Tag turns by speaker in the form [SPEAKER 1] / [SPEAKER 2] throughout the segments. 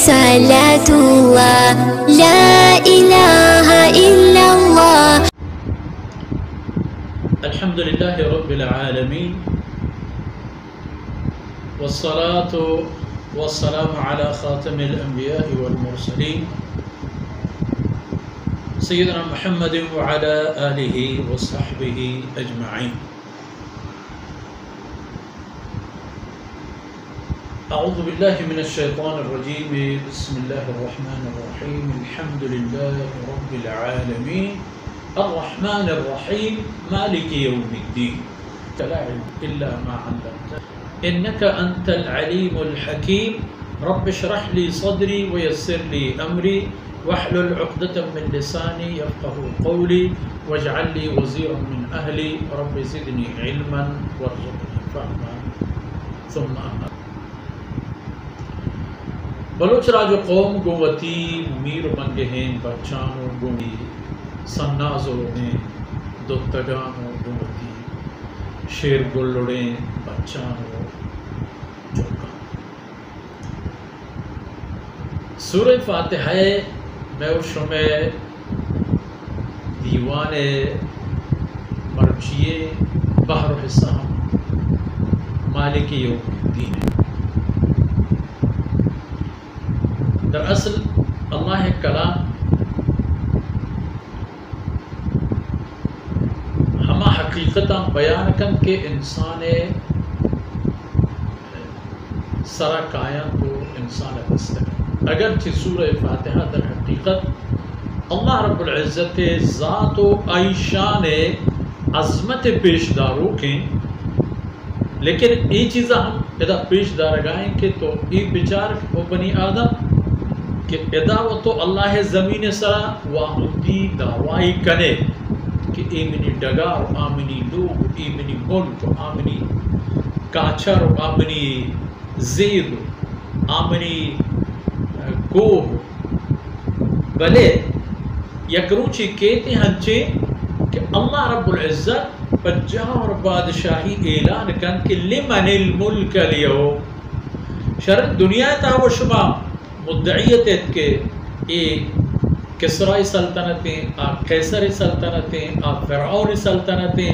[SPEAKER 1] صلاة الله لا إله إلا الله.
[SPEAKER 2] الحمد لله رب العالمين والصلاة والسلام على خاتم الأنبياء والمرسلين سيدنا محمد وعلى آله وصحبه أجمعين. أعوذ بالله من الشيطان الرجيم. بسم الله الرحمن الرحيم. الحمد لله رب العالمين الرحمن الرحيم مالك يوم الدين لا علم إلا ما علمتنا إنك أنت العليم الحكيم. رب اشرح لي صدري ويسر لي أمري واحلل عقدة من لساني يفقه قولي واجعل لي وزيرا من أهلي. رب زدني علما وارزقني فهما. ثم أما بلوچ راج قوم گوتی میر منگہیں بچانو گوی سنازوڑیں دوتگانو گوتی شیر گلڑیں بچانو جوکا. سورہ فاتحہ میں شمع دیوان مرچیے بحر حسام مالک یوم الدین. دراصل اللہ کلام ہما حقیقتاً بیان کن کہ انسان سرا کائن کو انسان مستقل. اگرچہ سورہ فاتحہ در حقیقت اللہ رب العزت ذات و عیشان عظمت پیش داروں کے، لیکن یہ چیزیں ہم ادا پیش دارگائیں کہ تو یہ بچار وہ بنی آدم کہ ادا و تو اللہ زمین سرا واحدی دعوائی کنے کہ ایمنی ڈگار آمنی لوگ ایمنی ملک آمنی کاچر آمنی زیر آمنی کوہ بلے یکروچی کہتے ہنچے کہ اللہ رب العزت پجاہ اور بادشاہی اعلان کن کہ لمن الملک اليوم. شرط دنیا تا وہ شما مدعیت کہ یہ کسرائی سلطنتیں قیصری سلطنتیں فرعون سلطنتیں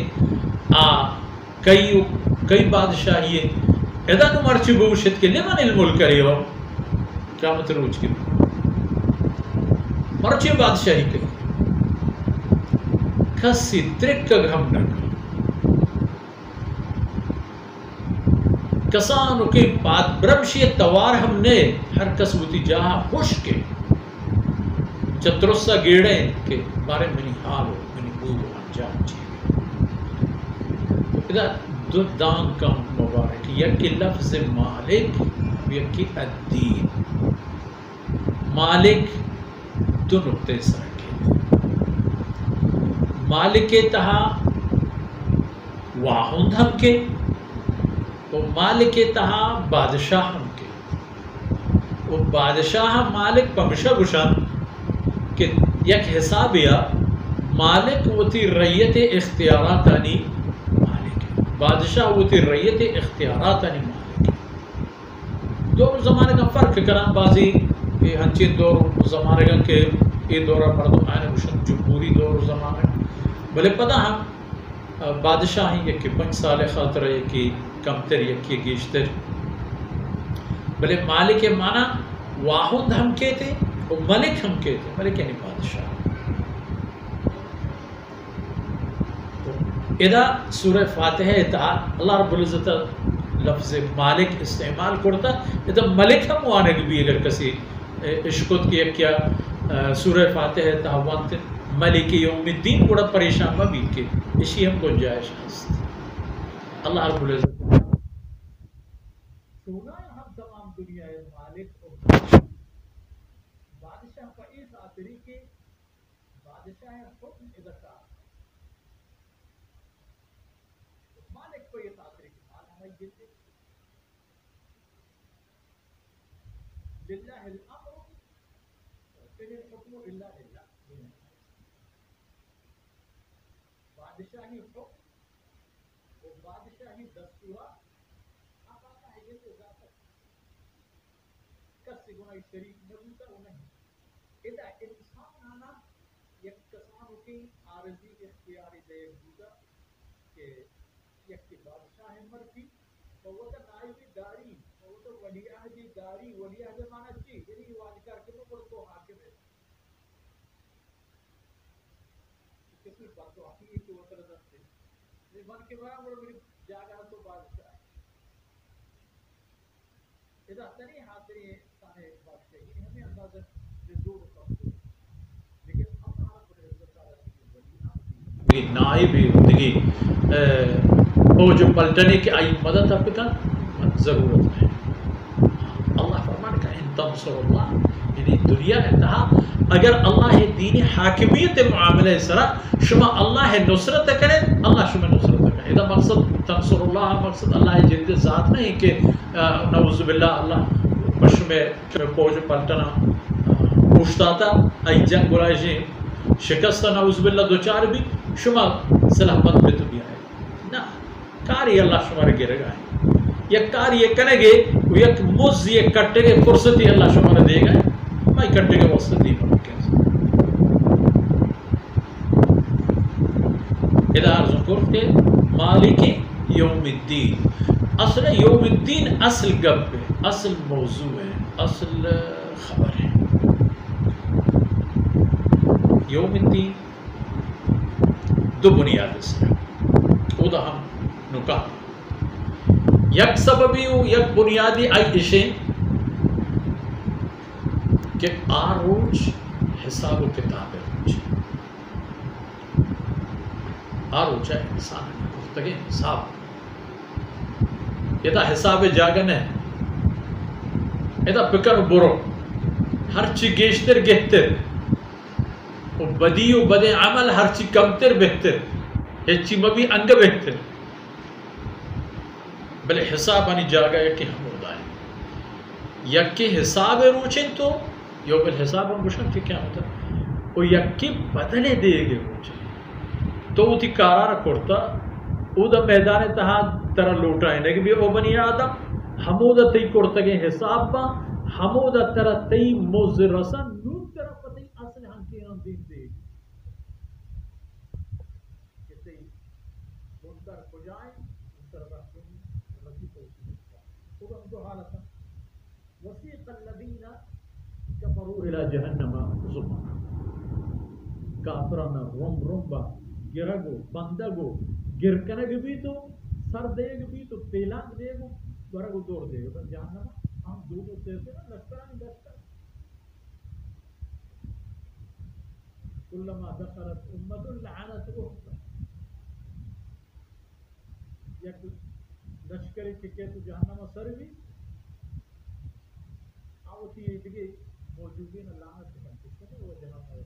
[SPEAKER 2] کئی بادشاہی ادا نمرچی بوشت کہ لمن الملک اليوم قیامت روز کی مرچی بادشاہی کئی کسی ترک گھم نکا کسانو کی بات برمشی توار ہم نے ہر کس ہوتی جہاں خوش کے چترسا گیڑیں کہ بارے منی حال ہو منی بود ہو انجام چیئے. ادھا دو دان کا مبارک یکی لفظ مالک یکی الدین. مالک دو نقطے سرکے مالک تہا واہند ہم کے وہ مالک تہا بادشاہ ہم کے. وہ بادشاہ مالک پمشہ گشان کہ یک حساب یا مالک وتی ریت اختیاراتانی مالک بادشاہ وتی ریت اختیاراتانی مالک. دور زمانے کا فرق کران بازی ہنچین دور زمانے کا کہ یہ دورہ مردم آئین گشن جمہوری دور زمانے بلے پتہ ہم بادشاہی یکی 5 سال خاطر یکی کمتر یکی گیشتر بلے مالک معنی واحد ہم کہتے اور ملک ہم کہتے. ملک یعنی بادشاہ. ادا سورہ فاتحہ تا اللہ رب العزت لفظ مالک استعمال کرتا ادا ملک ہم وانگ بھی اگر کسی عشقت کی کیا سورہ فاتحہ تا وانت ملک یوم الدین بڑا پریشان میں بھی کے اسی ہم گنجائش ہست. اللہ رب العزت سونا ہم تمام دنیا مالک اور بادشاہ کا اس آتری کے بادشاہ حکم ادھکار مالک کو یہ آتری کے مال ہمیں جلتے للہ الامر پھر الحکم الا للہ. بادشاہی حکم اور بادشاہی دستورات آپ آتا ہے یہ تو ذات کس کسی گناہ شریک نبوتا وہ نہیں ادا انسان آنا یک کسانو کی عارضی اختیاری دے بودا کہ یک کی بادشاہ مرکی وہ تو نائبی داری وہ تو ولی عہدی داری ولی عہد مانا چی یعنی واجہ کر کے وہ تو حاکم ہے کسی بات تو آتی ہے کہ وہ طرح سے من کے بعد وہ میری جاگہ تو بادشاہ اذا تنی حاضری سانے بادشاہی ہمیں اندازہ دور کرتے لیکن اللہ رب العزت تعالی نائب زندگی وہ جو پلٹنے کی آئی مدد آپ کا ضرورت ہے اللہ فرمان کا ان تنصر اللہ یعنی دنیا انتہا اگر اللہ دین حاکمیت معاملہ سرا شما اللہ نصرت کرے اللہ شما نصرت کرے اذا مقصد تنصر اللہ مقصد اللہ جلد ذات نہیں کہ نعوذ باللہ اللہ پش میں پوج پلٹنا پوشتاتا ای جنگ گلائجیں شکستہ نعوذ باللہ دوچار بھی شما صلاح بند میں تو بھی آئے نا کاری اللہ شما رہ گرے گا یک کاری یہ کنے گے یک مز یہ کٹے گے فرصتی اللہ شما رہ دے گا میں کٹے گے وسط دی پر ادار ذکر کے مالک یوم الدین اصل یوم الدین اصل گب ہے اصل موضوع ہے اصل خبر ہے یوم الدین دو بنیاد سے او دا ہم نکا یک سببی ہو یک بنیادی آئیشیں کہ آروچ حساب و کتاب روچ آروچ ہے انسان گفتگی حساب یہ حساب جاگن ہے یہ پکر برو ہر چی گیشتر گہتر و بدی و بد عمل ہر چی کمتر بہتر یہ چی مبی انگ بہتر بلے حساب آنی جاگا ہے کہ ہم ہوتا ہے یکی حساب روچن تو یو بل حساب ہم گوشن کہ کیا ہوتا ہے وہ یکی بدلے دے گے روچن تو وہ تھی کارا رکھوڑتا او دا میدان تہا ترہ لوٹائیں لیکن بھی او بنی آدم ہمو دا تی کرتا گے حساب با ہمو دا ترہ تی موزر رسن نور ترہ پتی اصل ہم کی ہم دین دے کہ تی منتر کو جائیں منتر رسن رسی پوچھیں او دا ہم دو حالتا وسیق الذین کفروا الى جہنم زمرا کافران رم رم با گرگو بندگو گرکنگ بھی تو سر دیگ بھی تو پیلانگ دیگو گرگو دور دیگو تو جہنم ہم دونوں تیسے نا لشکرانی لشکر کلما دخلت امت لعنت اخرى یک لشکری چکے تو جہنم سر بھی آوتی ہے کہ موجودین لعنت بنتے ہیں وہ جہنم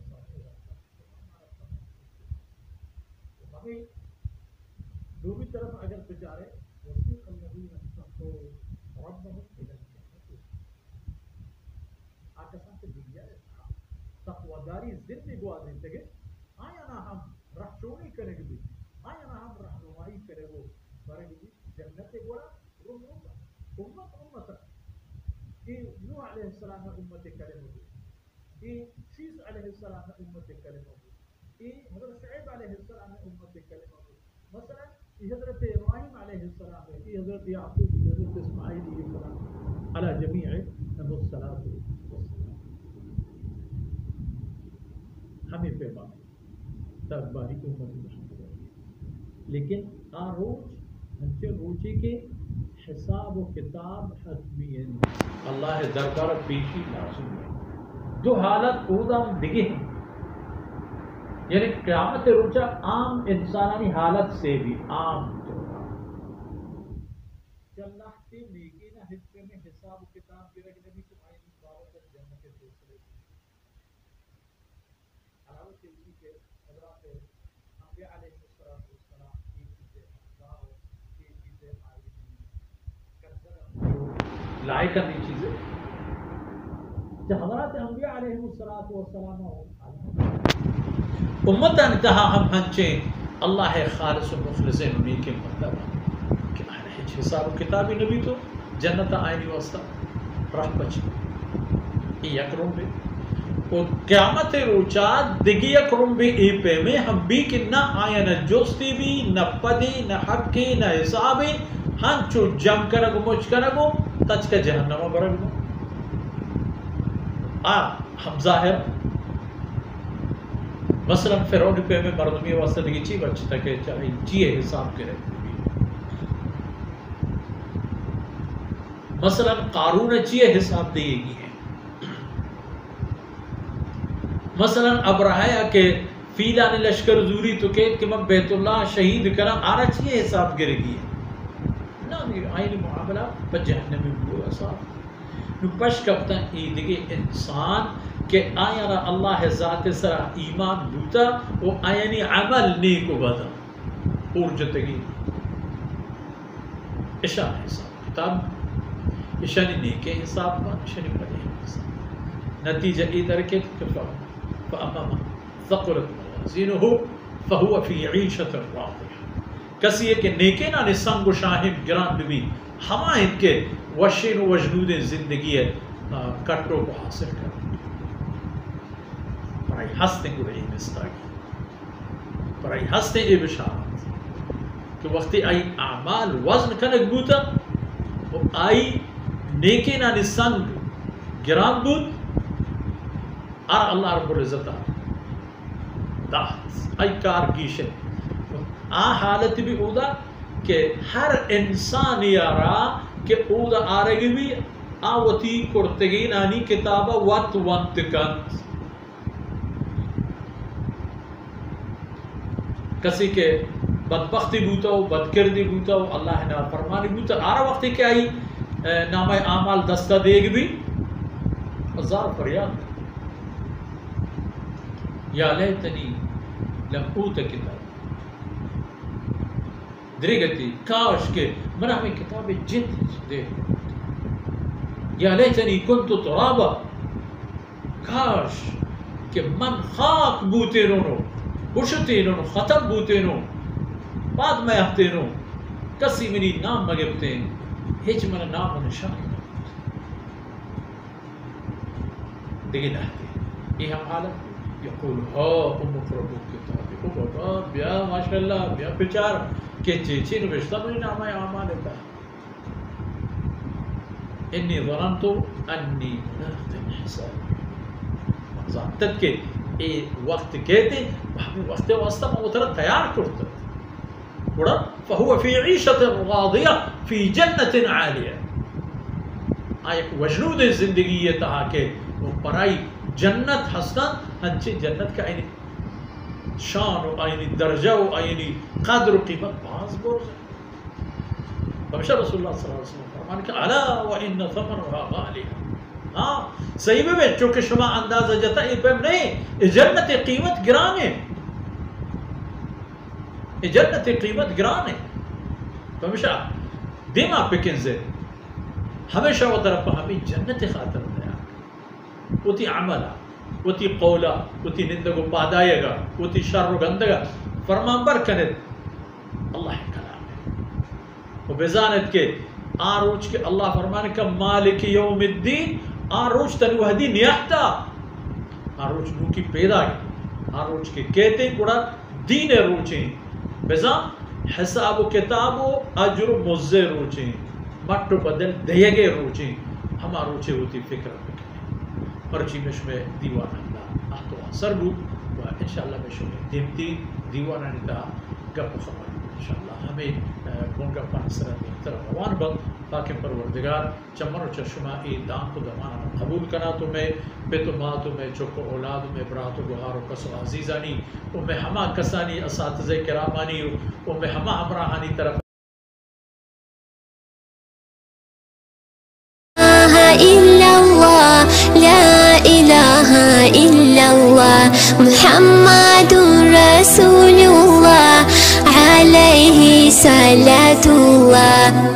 [SPEAKER 2] ہمیں دوسری طرف اگر بچارے وسیق الذین اتقوا ربهم الى الجنة آکسان سے دنیا تقواداری زندگی گوازی تگے آیا نا ہم رہشونی کرے گی آیا نا ہم رہنمائی کرے گو برے گی جنت گوڑا روم روم امت کہ نوح علیہ السلام امت کرے ہوگی کہ شیس علیہ السلام امت کرے ہوگی کہ حضرت شعیب علیہ السلام امت کلمہ ہوگی مثلا حضرت ابراہیم علیہ السلام ہے کہ حضرت یعقوب حضرت اسماعیل علیہ السلام علی جمیع الصلاۃ والسلام ہمیں پیغام تب باری کو امت مشکل ہے لیکن آروچ ہنچے روچے کے حساب و کتاب حتمی ہے اللہ دربار پیشی لازم ہے دو حالت اودام دگے ہیں یعنی قیامت روچہ عام انسانی حالت سے بھی عام طور کہ اللہ کے نیکی نہ حصے میں حساب و کتاب کے رکھنے بھی تمہاری بابت جنت کے سلسلے علاوہ سے اسی کے حضرات انبیاء علیہ السلام کی چیزیں اخبار کی چیزیں آئی لائے کرنی چیزیں جب حضرات انبیاء علیہ السلام امت انتہا ہم ہنچیں اللہ خالص و مخلص انہیں کے مطلب کہ حساب و کتابی نبی تو جنت آئینی واسطہ رہ بچ یک رنبی و قیامت روچات دیگی یک رنبی ای پہ میں ہم بھی کہ نہ آیا نہ جوستی بھی نہ پدی نہ حقی نہ حسابی ہم چو جم کرگو مجھ کرگو تچ کا جہنم برگو ہم ظاہر مثلا فرعون پہ میں مردمی واسطہ دیگی چی بچتا کہ چاہی چیئے حساب کرے مثلا قارون چیئے حساب دیئے گی ہیں مثلا ابراہیا کہ فیلان لشکر زوری تو کہت کہ میں بیت اللہ شہید کرا آنا چیئے حساب کرے گی ہے نا آئینی معاملہ پر جہنمی بلو اصاب نو پش کبتا ای دیگے انسان کہ آیا را اللہ ذات سرا ایمان بوتا و آیانی عمل نیکو بدا اور جتگی اشان حساب کتاب اشانی نیکے حساب با اشانی پڑے حساب نتیجہ ادھر کے فأمام ثقلت موازینہ فہو فی عیشت راضیہ کسی ہے کہ نیکے نا نسنگ و شاہم گران بھی ہما ان کے وشین و وجنود زندگی ہے کٹروں کو حاصل کر پرائی ہستے کو رہی مستاگی پرائی ہستے اے بشارت کہ وقتی آئی اعمال وزن کنک بوتا و آئی نیکے نا نسنگ گران بود اور اللہ رب العزت داہت آئی کار گیشے حالت بھی اودا کہ ہر انسان یارا کہ اودا آرگی بھی آوتی کرتگی نانی کتابہ وقت وانت کن کسی کے بدبختی بوتا ہو بدکردی بوتا ہو اللہ نا فرمانی بوتا آرہ وقتی کہ آئی نام اعمال دستہ دیگ بھی ہزار فریاد یا لیتنی لم اوت کتاب درگتی کاش کہ من ہمیں کتاب جن دے یا لیتنی کنت ترابا کاش کہ من خاک بوتے رونو بشتے رونو ختم بوتے رونو بعد میں ہفتے رونو کسی منی نام مگبتے ہیچ من نام و نشان دیکھیں نہتے یہ ہم حالت یقول ہاں مقربو کتابی او بابا بیا ماشاءاللہ بیا پچار کہ چیچی نوشتہ مجھے نام اعمال ہے انی ظننتو انی ملاق حساب ذاتت کے اے وقت کہتے ہمیں وقت واسطہ موتر تیار کرتا بڑا فہو فی عیشت راضیہ فی جنت عالیہ آئیک وجنود زندگی یہ تہا کہ وہ پرائی جنت ہستن ہنچے جنت کا آئینی شان و آئینی درجہ و آئینی قدر و قیمت باز بورز ہے بمشہ رسول اللہ صلی اللہ علیہ وسلم فرمان کہ علا و ان ثمنها غالیہ ہاں صحیح میں چونکہ شما اندازہ جتا یہ پہم نہیں جنت قیمت گران ہے جنت قیمت گران ہے بمشہ دیما پکنزے ہمیشہ وہ طرف ہمیں جنت خاطر دیا وہ تی عملہ وہ تی قولہ وہ تی نندگو پادائے گا وہ تی شر و گندگا فرمان برکنت اللہ کلام ہے وہ بزانت کے آروچ کے اللہ فرمانے کا مالک یوم الدین آروچ تنوہ دین یحتا آروچ نو کی پیدا گئی آروچ کے کہتے گوڑا دین روچیں بزان حساب و کتاب و اجر و مزے روچیں مٹو بدل دیگے روچیں ہما روچے ہوتی فکر پرچی مشمع دیوان اللہ آتو اثر بود و انشاءاللہ مشمع دیمتی دیوان نتا گپ خبر انشاءاللہ ہمیں گونگا پانسرہ طرف روان بل تاکہ پروردگار چمن و چشمہ ای دان کو دمانا قبول کنا تو میں بیتو ماتو میں چوکو اولادو میں براتو گوھارو کسو عزیزانی و میں ہما کسانی اساتذہ کرامانی و میں ہما ہمراہانی طرف
[SPEAKER 1] محمد رسول الله عليه صلاة الله